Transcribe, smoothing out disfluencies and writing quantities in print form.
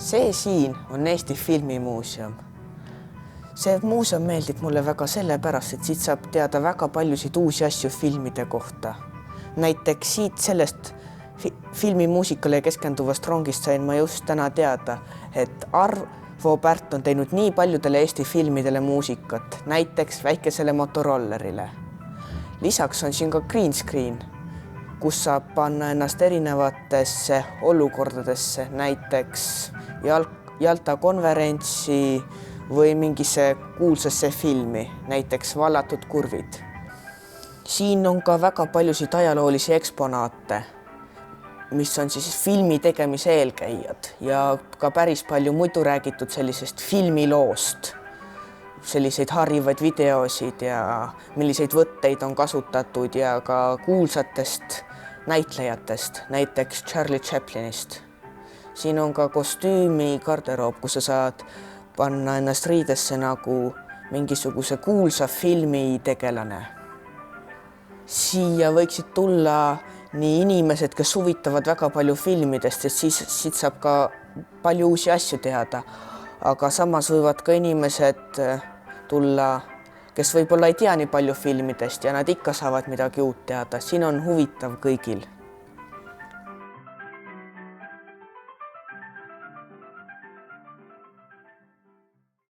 See siin on Eesti Filmimuuseum. See muuseum meeldib mulle väga sellepärast, et siit saab teada väga paljusid uusi asju filmide kohta. Näiteks siit sellest filmimuusikale keskenduvast rongist sain ma just täna teada, et Arvo Pärt on teinud nii paljudele Eesti filmidele muusikat, näiteks Väikesele motorollerile. Lisaks on siin ka green screen, kus saab panna ennast erinevatesse olukordadesse, näiteks Jalta konverentsi või mingisse kuulsasse filmi, näiteks Vallatud kurvid. Siin on ka väga paljusid ajaloolisi eksponaate, mis on siis filmi tegemise eelkäijad ja ka päris palju muidu räägitud sellisest filmiloost, selliseid harivaid videosid ja milliseid võtteid on kasutatud ja ka kuulsatest näitlejatest, näiteks Charlie Chaplinist. Siin on ka kostüümi garderoob, kus sa saad panna ennast riidesse nagu mingisuguse kuulsa filmi tegelane. Siia võiksid tulla nii inimesed, kes huvitavad väga palju filmidest, sest siis siit saab ka palju uusi asju teada. Aga samas võivad ka inimesed tulla, kes võib-olla ei tea nii palju filmidest ja nad ikka saavad midagi uut teada. Siin on huvitav kõigil.